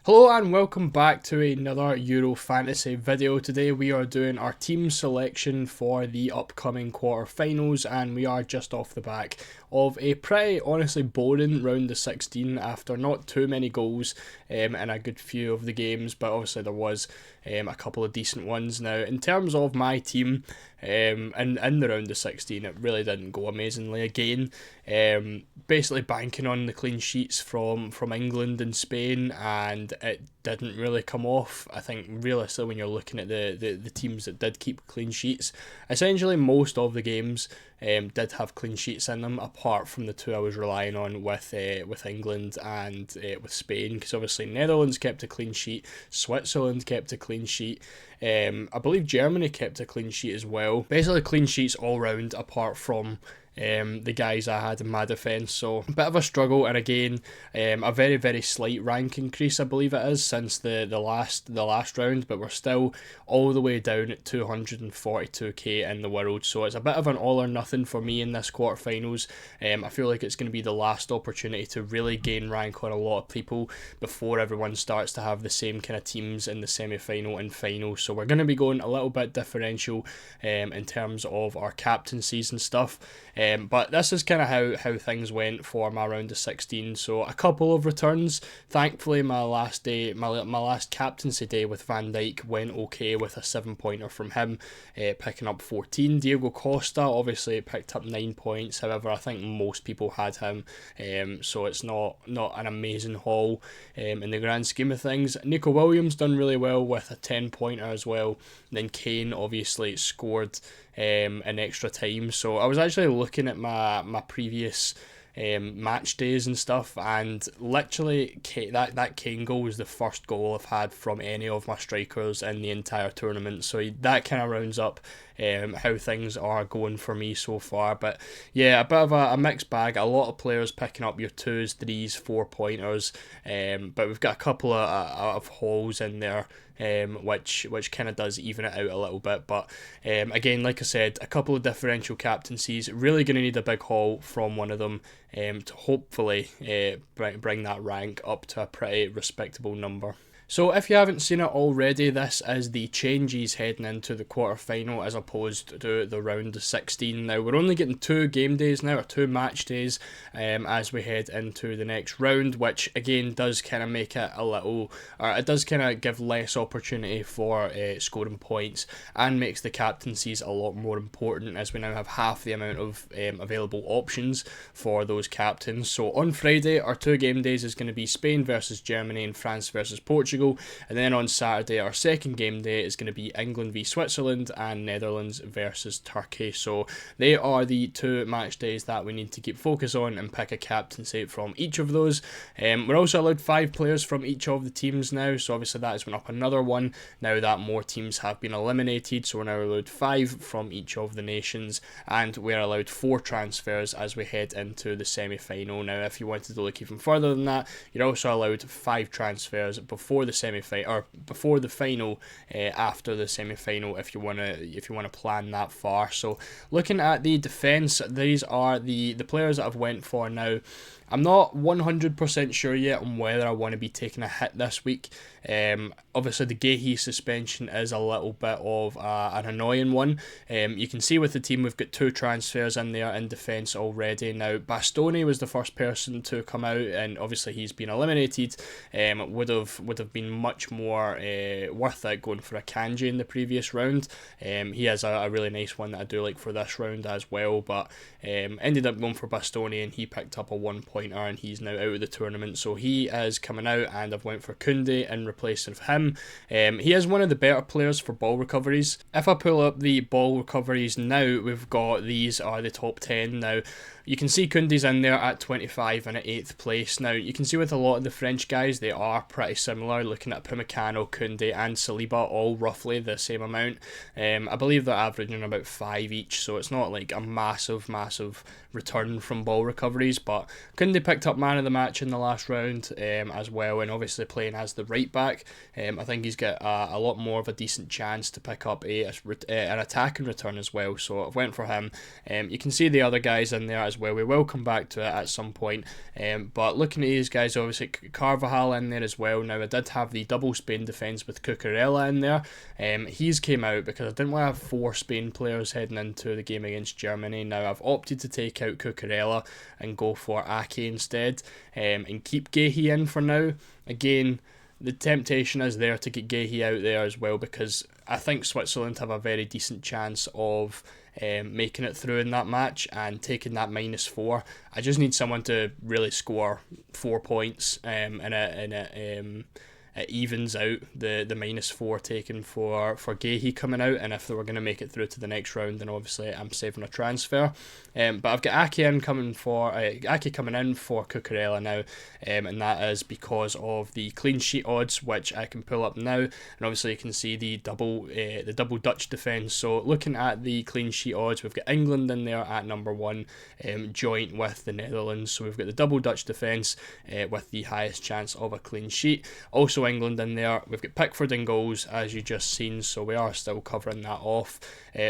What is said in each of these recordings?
Hello and welcome back to another Euro Fantasy video. Today we are doing our team selection for the upcoming quarterfinals, and we are just off the back of a pretty honestly boring round of 16 after not too many goals in a good few of the games, but obviously there was a couple of decent ones. Now in terms of my team in the round of 16, it really didn't go amazingly again. Basically banking on the clean sheets from England and Spain, and it didn't really come off. I think realistically when you're looking at the teams that did keep clean sheets, essentially most of the games did have clean sheets in them, apart from the two I was relying on with England and with Spain, because obviously Netherlands kept a clean sheet, Switzerland kept a clean sheet, I believe Germany kept a clean sheet as well. Basically clean sheets all round apart from the guys I had in my defence. So a bit of a struggle, and again a very slight rank increase I believe it is since the last round, but we're still all the way down at 242k in the world, so it's a bit of an all or nothing for me in this quarterfinals. I feel like it's going to be the last opportunity to really gain rank on a lot of people before everyone starts to have the same kind of teams in the semi-final and final. So we're going to be going a little bit differential in terms of our captaincies and stuff. But this is kind of how things went for my round of 16. So a couple of returns. Thankfully, my last captaincy day with Van Dijk went okay with a 7-pointer from him, picking up 14. Diego Costa obviously picked up 9 points. However, I think most people had him, so it's not an amazing haul in the grand scheme of things. Nico Williams done really well with a 10-pointer as well. Then Kane obviously scored in extra time. So I was actually looking at my previous match days and stuff, and literally that Kane goal was the first goal I've had from any of my strikers in the entire tournament. So that kind of rounds up how things are going for me so far. But yeah, a bit of a mixed bag. A lot of players picking up your 2s, 3s, 4-pointers, but we've got a couple of hauls in there, which kind of does even it out a little bit. But again, like I said, a couple of differential captaincies. Really going to need a big haul from one of them to hopefully bring that rank up to a pretty respectable number. So if you haven't seen it already, this is the changes heading into the quarterfinal as opposed to the round of 16. Now we're only getting 2 game days now, or 2 match days, as we head into the next round, which again does kind of make it a little, or it does kind of give less opportunity for scoring points, and makes the captaincies a lot more important, as we now have half the amount of available options for those captains. So on Friday, our 2 game days is going to be Spain versus Germany and France versus Portugal. And then on Saturday, our second game day is going to be England v Switzerland and Netherlands versus Turkey. So they are the 2 match days that we need to keep focus on and pick a captaincy from each of those. We're also allowed 5 players from each of the teams now, so obviously that has went up another one now that more teams have been eliminated. So we're now allowed 5 from each of the nations, and we're allowed 4 transfers as we head into the semi-final. Now if you wanted to look even further than that, you're also allowed 5 transfers before the semi-final, or before the final, after the semi-final, if you want to plan that far. So looking at the defence, these are the players that I've went for now. I'm not 100% sure yet on whether I want to be taking a hit this week. Obviously the Gahey suspension is a little bit of an annoying one. You can see with the team we've got 2 transfers in there in defence already. Now Bastoni was the first person to come out, and obviously he's been eliminated. Would have been much more worth it going for a Kanji in the previous round. He has a really nice one that I do like for this round as well, but ended up going for Bastoni, and he picked up a 1-pointer, and he's now out of the tournament. So he is coming out, and I've went for Koundé in replace of him. He is one of the better players for ball recoveries. If I pull up the ball recoveries now, we've got, these are the top 10 now. You can see Koundé's in there at 25 and at 8th place. Now, you can see with a lot of the French guys, they are pretty similar. Looking at Upamecano, Koundé and Saliba, all roughly the same amount. I believe they're averaging about 5 each, so it's not like a massive return from ball recoveries, but Koundé Koundé picked up man of the match in the last round as well, and obviously playing as the right back, I think he's got a lot more of a decent chance to pick up an attacking return as well, so I've went for him. You can see the other guys in there as well. We will come back to it at some point, but looking at these guys, obviously Carvajal in there as well. Now I did have the double Spain defence with Cucurella in there. He's came out because I didn't want to have 4 Spain players heading into the game against Germany. Now I've opted to take out Cucurella and go for Ake instead, and keep Guéhi in for now. Again, the temptation is there to get Guéhi out there as well, because I think Switzerland have a very decent chance of making it through in that match and taking that -4. I just need someone to really score 4 points, and it evens out the -4 taken for Guéhi coming out, and if they were going to make it through to the next round, then obviously I'm saving a transfer. But I've got Ake coming in for Cucurella now, and that is because of the clean sheet odds, which I can pull up now, and obviously you can see the double Dutch defence. So looking at the clean sheet odds, we've got England in there at number 1, joint with the Netherlands. So we've got the double Dutch defence with the highest chance of a clean sheet. Also England in there. We've got Pickford in goals, as you just seen, so we are still covering that off.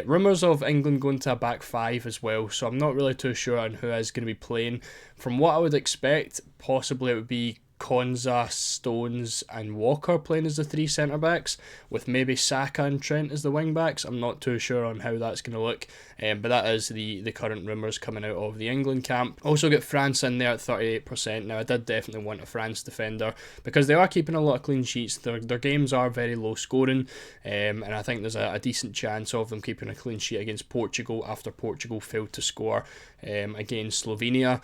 Rumours of England going to a back 5 as well, so I'm not really too sure on who is going to be playing. From what I would expect, possibly it would be Konza, Stones and Walker playing as the 3 centre-backs, with maybe Saka and Trent as the wing-backs. I'm not too sure on how that's going to look, but that is the current rumours coming out of the England camp. Also got France in there at 38%. Now I did definitely want a France defender, because they are keeping a lot of clean sheets. Their games are very low scoring, and I think there's a decent chance of them keeping a clean sheet against Portugal after Portugal failed to score against Slovenia.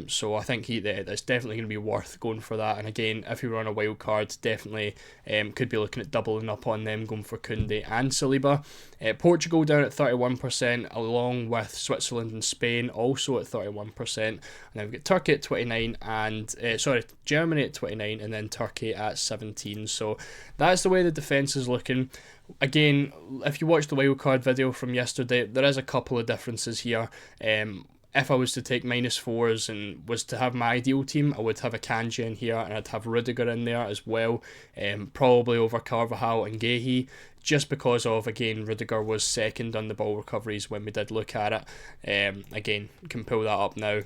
So I think that's definitely going to be worth going for that. And again, if you're on a wild card, definitely could be looking at doubling up on them, going for Koundé and Saliba. Portugal down at 31%, along with Switzerland and Spain also at 31%. And then we've got Turkey at 29 and Germany at 29, and then Turkey at 17. So that's the way the defence is looking. Again, if you watched the wildcard video from yesterday, there is a couple of differences here. If I was to take -4s and was to have my ideal team, I would have Akanji in here, and I'd have Rudiger in there as well, probably over Carvajal and Guéhi, just because of, again, Rudiger was second on the ball recoveries when we did look at it. Again, can pull that up now.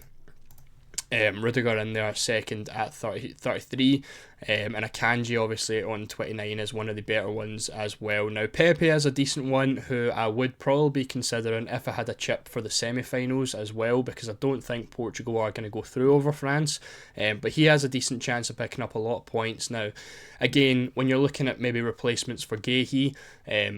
Rudiger in there second at 33, and Akanji obviously on 29 is one of the better ones as well. Now Pepe is a decent one who I would probably be considering if I had a chip for the semi-finals as well, because I don't think Portugal are going to go through over France, but he has a decent chance of picking up a lot of points. Now again, when you're looking at maybe replacements for Guéhi,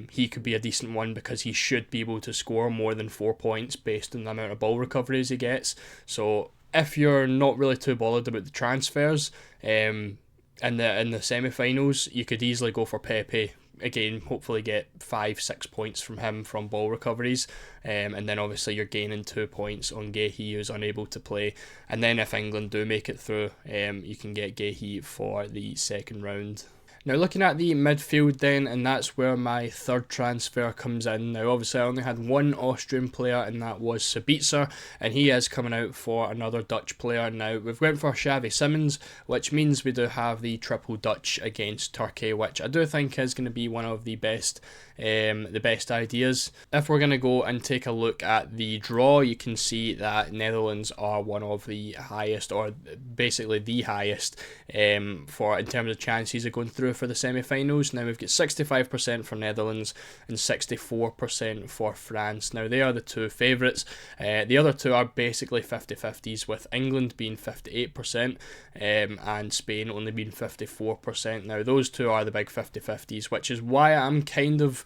he could be a decent one, because he should be able to score more than 4 points based on the amount of ball recoveries he gets. So if you're not really too bothered about the transfers in the semi-finals, you could easily go for Pepe. Again, hopefully get 5-6 points from him from ball recoveries, and then obviously you're gaining 2 points on Guéhi, who's unable to play. And then if England do make it through, you can get Guéhi for the second round. Now looking at the midfield then, and that's where my third transfer comes in. Now obviously I only had one Austrian player, and that was Sabitzer, and he is coming out for another Dutch player. Now we've went for Xavi Simons, which means we do have the triple Dutch against Turkey, which I do think is going to be one of the best ideas. If we're going to go and take a look at the draw, you can see that Netherlands are one of the highest, or basically the highest, in terms of chances of going through for the semi-finals. Now we've got 65% for Netherlands and 64% for France. Now they are the two favourites. The other two are basically 50-50s, with England being 58% and Spain only being 54%. Now those two are the big 50-50s, which is why I'm kind of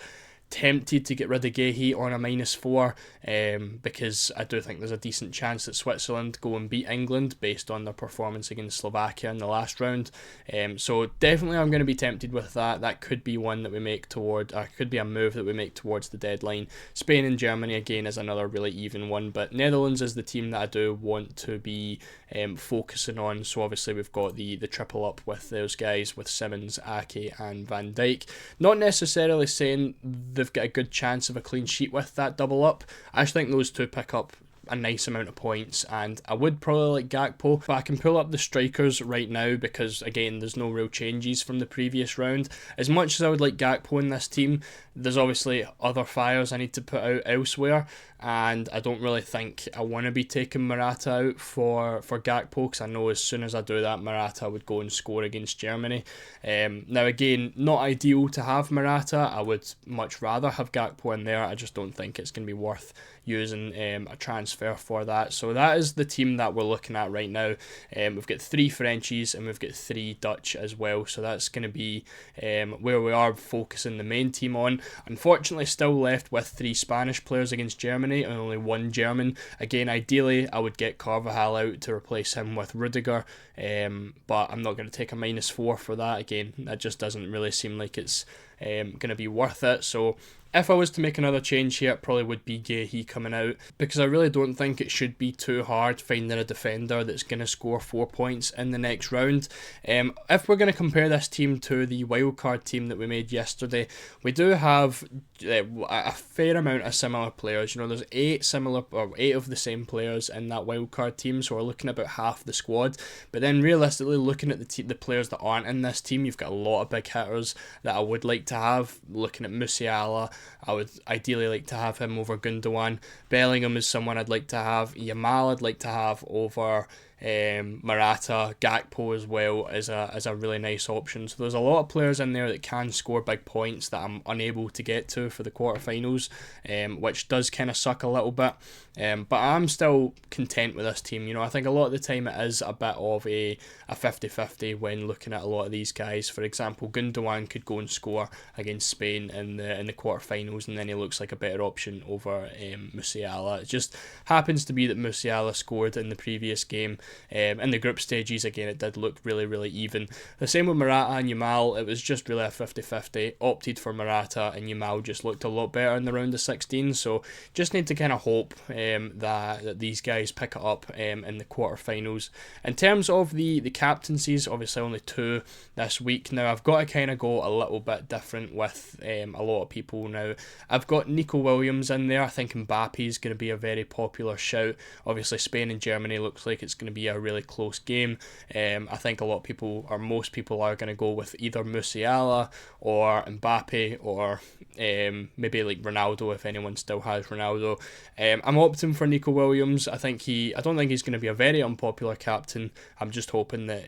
tempted to get rid of Guéhi on a -4, because I do think there's a decent chance that Switzerland go and beat England based on their performance against Slovakia in the last round. So definitely I'm going to be tempted with that. That could be one that we make could be a move that we make towards the deadline. Spain and Germany again is another really even one, but Netherlands is the team that I do want to be focusing on. So obviously we've got the triple up with those guys, with Simons, Ake and Van Dijk. Not necessarily saying they've got a good chance of a clean sheet with that double up. I just think those two pick up a nice amount of points, and I would probably like Gakpo, but I can pull up the strikers right now because, again, there's no real changes from the previous round. As much as I would like Gakpo in this team, there's obviously other fires I need to put out elsewhere, and I don't really think I want to be taking Morata out for Gakpo, because I know as soon as I do that, Morata would go and score against Germany. Now again, not ideal to have Morata. I would much rather have Gakpo in there. I just don't think it's going to be worth using a transfer for that. So that is the team that we're looking at right now. We've got 3 Frenchies and we've got 3 Dutch as well, so that's going to be where we are focusing the main team on. Unfortunately, still left with 3 Spanish players against Germany and only 1 German. Again, ideally I would get Carvajal out to replace him with Rudiger, but I'm not going to take a -4 for that. Again, that just doesn't really seem like it's going to be worth it. So if I was to make another change here, it probably would be Guéhi coming out, because I really don't think it should be too hard finding a defender that's going to score 4 points in the next round. If we're going to compare this team to the wildcard team that we made yesterday, we do have a fair amount of similar players. You know, there's 8 of the same players in that wildcard team, so we're looking at about half the squad. But then realistically, looking at the players that aren't in this team, you've got a lot of big hitters that I would like to have. Looking at Musiala, I would ideally like to have him over Gundogan. Bellingham is someone I'd like to have. Yamal I'd like to have over Morata. Gakpo as well is a really nice option. So there's a lot of players in there that can score big points that I'm unable to get to for the quarterfinals, which does kind of suck a little bit. But I'm still content with this team. You know, I think a lot of the time it is a bit of a 50-50 when looking at a lot of these guys. For example, Gundogan could go and score against Spain in the quarterfinals, and then he looks like a better option over Musiala. It just happens to be that Musiala scored in the previous game. In the group stages, again, it did look really, really even. The same with Morata and Yamal. It was just really a 50-50. Opted for Morata, and Yamal just looked a lot better in the round of 16. So just need to kind of hope that these guys pick it up in the quarterfinals. In terms of the captaincies, obviously only 2 this week. Now I've got to kind of go a little bit different with a lot of people now. I've got Nico Williams in there. I think Mbappe is going to be a very popular shout. Obviously Spain and Germany looks like it's going to be a really close game. I think a lot of people, or most people, are going to go with either Musiala or Mbappe, or maybe like Ronaldo if anyone still has Ronaldo. I'm opting for Nico Williams. I don't think he's going to be a very unpopular captain. I'm just hoping that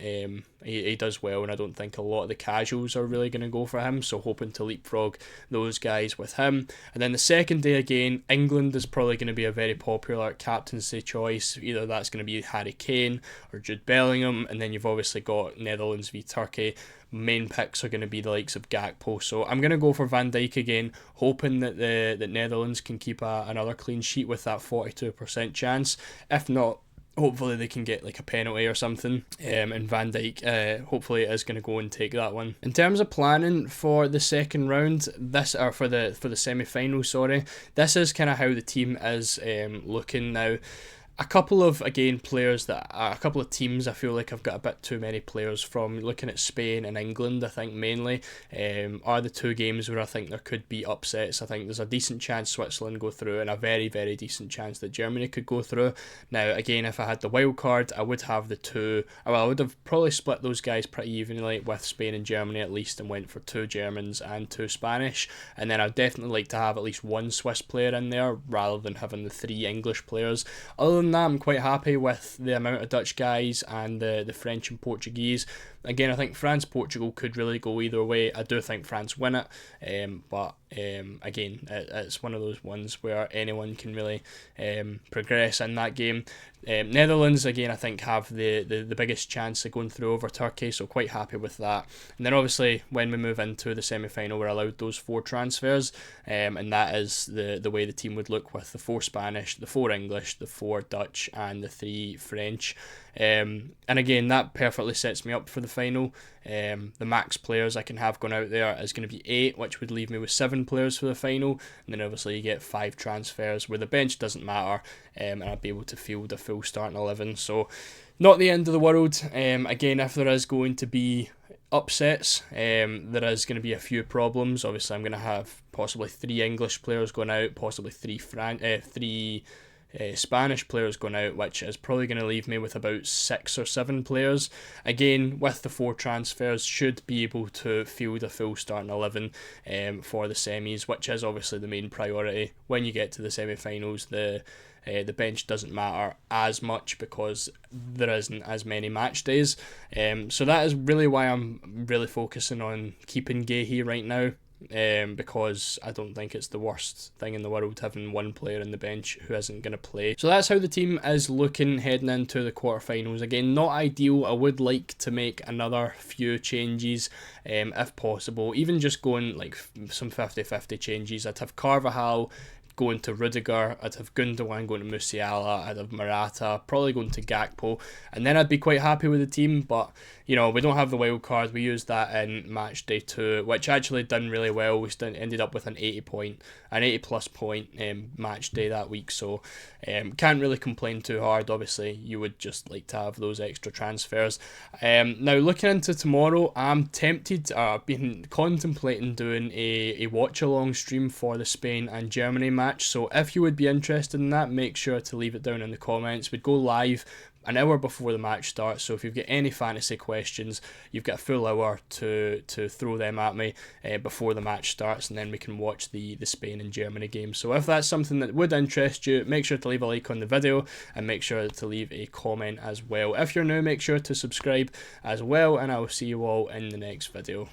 he does well, and I don't think a lot of the casuals are really going to go for him, so hoping to leapfrog those guys with him. And then the second day again, England is probably going to be a very popular captaincy choice. Either that's going to be Harry Kane or Jude Bellingham, and then you've obviously got Netherlands v Turkey. Main picks are going to be the likes of Gakpo, so I'm going to go for Van Dijk again, hoping that the Netherlands can keep another clean sheet with that 42% chance. If not, hopefully they can get like a penalty or something, and Van Dijk hopefully is going to go and take that one. In terms of planning for the second round, for the semi-final, this is kind of how the team is looking now. A couple of teams I feel like I've got a bit too many players from. Looking at Spain and England, I think mainly are the 2 games where I think there could be upsets. I think there's a decent chance Switzerland go through, and a very, very decent chance that Germany could go through. Now again, if I had the wild card, I would have I would have probably split those guys pretty evenly with Spain and Germany at least, and went for 2 Germans and 2 Spanish, and then I'd definitely like to have at least 1 Swiss player in there rather than having the 3 English players. Other than that, I'm quite happy with the amount of Dutch guys and the French and Portuguese. Again, I think France-Portugal could really go either way. I do think France win it, but again, it's one of those ones where anyone can really progress in that game. Netherlands, again, I think have the biggest chance of going through over Turkey, so quite happy with that. And then obviously when we move into the semi-final, we're allowed those 4 transfers, and that is the way the team would look, with the 4 Spanish, the 4 English, the 4 Dutch, and the 3 French. And again, that perfectly sets me up for the final. The max players I can have going out there is going to be 8, which would leave me with 7 players for the final, and then obviously you get 5 transfers where the bench doesn't matter, and I'll be able to field a full starting 11. So not the end of the world. Again, if there is going to be upsets, there is going to be a few problems. Obviously I'm going to have possibly 3 English players going out, possibly 3 Spanish players going out, which is probably going to leave me with about 6 or 7 players. Again, with the 4 transfers, should be able to field a full starting 11 for the semis, which is obviously the main priority. When you get to the semi-finals, the bench doesn't matter as much because there isn't as many match days. So that is really why I'm really focusing on keeping Guéhi right now. Because I don't think it's the worst thing in the world having one player in the bench who isn't going to play. So that's how the team is looking heading into the quarterfinals. Again, not ideal. I would like to make another few changes if possible, even just going like some 50-50 changes. I'd have Carvajal going to Rudiger, I'd have Gundogan going to Musiala, I'd have Morata, probably going to Gakpo, and then I'd be quite happy with the team. But you know, we don't have the wild card. We used that in match day 2, which actually done really well. We ended up with an 80 plus point match day that week, so can't really complain too hard. Obviously, you would just like to have those extra transfers. Now looking into tomorrow, I'm tempted. I've been contemplating doing a watch along stream for the Spain and Germany match. So if you would be interested in that, make sure to leave it down in the comments. We'd go live an hour before the match starts, so if you've got any fantasy questions, you've got a full hour to throw them at me before the match starts, and then we can watch the Spain and Germany game. So if that's something that would interest you, make sure to leave a like on the video and make sure to leave a comment as well. If you're new, make sure to subscribe as well, and I will see you all in the next video.